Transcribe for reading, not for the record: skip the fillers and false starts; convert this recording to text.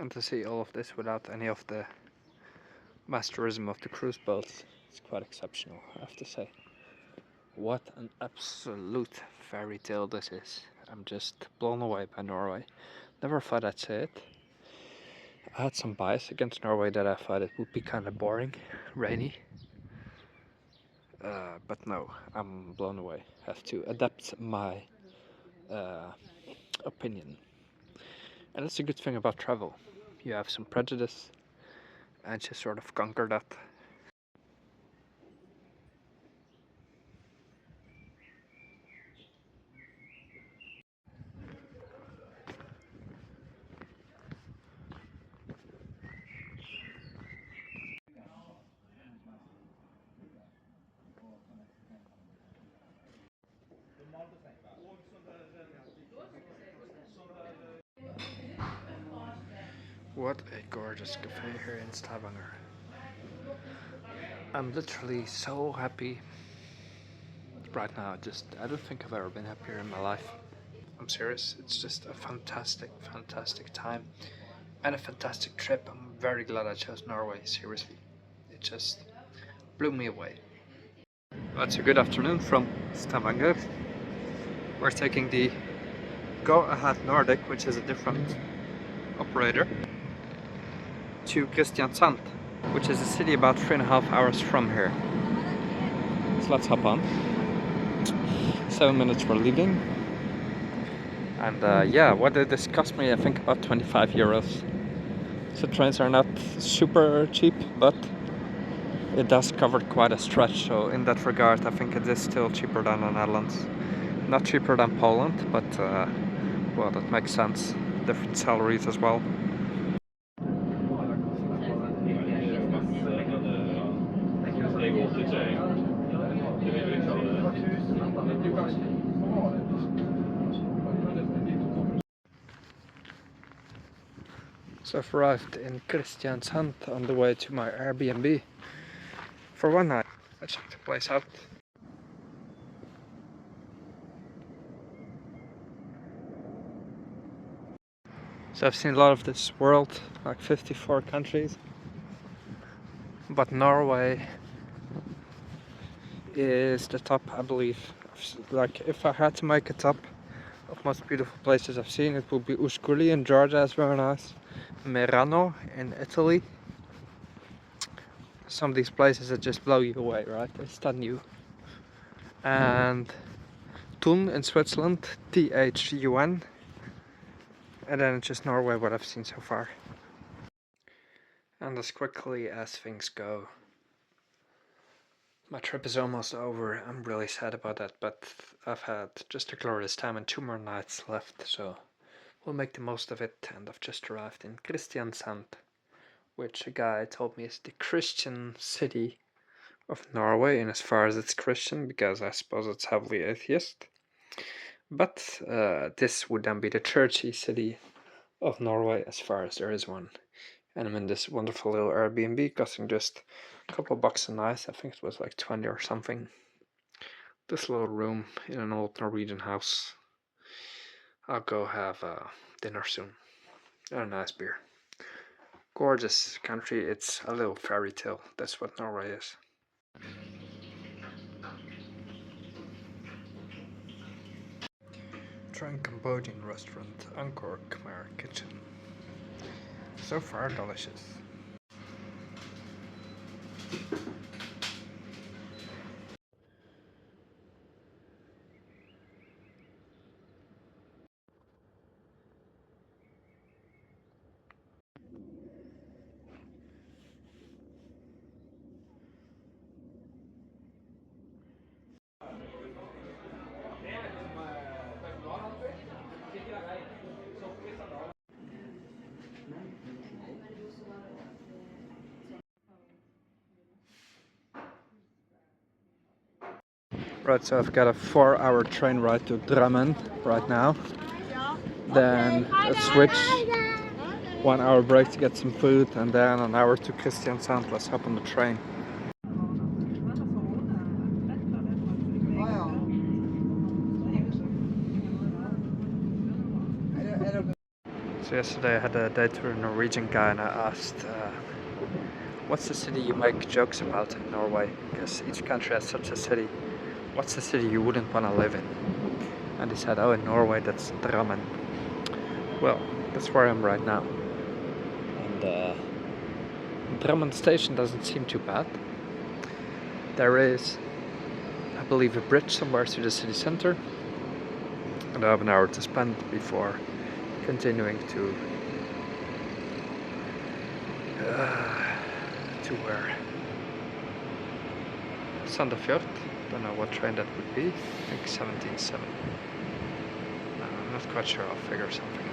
And to see all of this without any of the mass tourism of the cruise boats, it's quite exceptional, I have to say. What an absolute fairy tale this is. I'm just blown away by Norway. Never thought I'd say it. I had some bias against Norway that I thought it would be kind of boring, rainy. But no, I'm blown away. I have to adapt my opinion. And that's a good thing about travel. You have some prejudice and just sort of conquer that. What a gorgeous cafe here in Stavanger. I'm literally so happy right now. I don't think I've ever been happier in my life. I'm serious, it's just a fantastic, fantastic time and a fantastic trip. I'm very glad I chose Norway, seriously. It just blew me away. That's a good afternoon from Stavanger. We're taking the Go Ahead Nordic, which is a different operator, to Kristiansand, which is a city about 3.5 hours from here. So let's hop on. 7 minutes we're leaving. And yeah, what did this cost me? I think about 25 euros. So trains are not super cheap, but it does cover quite a stretch. So in that regard, I think it is still cheaper than the Netherlands. Not cheaper than Poland, but well, that makes sense. Different salaries as well. So I've arrived in Kristiansand on the way to my Airbnb for one night. Let's check the place out. So I've seen a lot of this world, like 54 countries, but Norway is the top, I believe. Like, if I had to make a top of most beautiful places I've seen, it would be Usculi in Georgia is very nice, Merano in Italy. Some of these places that just blow you away, right? They stun you. And Thun in Switzerland, Thun. And then it's just Norway, what I've seen so far. And as quickly as things go, my trip is almost over. I'm really sad about that, but I've had just a glorious time and 2 more nights left, so we'll make the most of it. And I've just arrived in Kristiansand, which a guy told me is the Christian city of Norway, in as far as it's Christian, because I suppose it's heavily atheist. But this would then be the churchy city of Norway, as far as there is one. And I'm in this wonderful little Airbnb, costing just a couple bucks a night. I think it was like 20 or something. This little room in an old Norwegian house. I'll go have dinner soon. And a nice beer. Gorgeous country. It's a little fairy tale. That's what Norway is. Trying Cambodian restaurant, Angkor Khmer Kitchen. So far, delicious. Right, so I've got a 4-hour train ride to Drammen right now. Then a switch, 1 hour break to get some food, and then an hour to Kristiansand. Let's hop on the train. So So yesterday I had a date with a Norwegian guy and I asked, what's the city you make jokes about in Norway? Because each country has such a city. What's the city you wouldn't want to live in? And he said, oh, in Norway that's Drammen. Well, that's where I am right now. And Drammen station doesn't seem too bad. There is, I believe, a bridge somewhere to the city center. And I have an hour to spend before continuing to where? Sandefjord. Don't know what train that would be. I think 17-7. I'm not quite sure. I'll figure something out.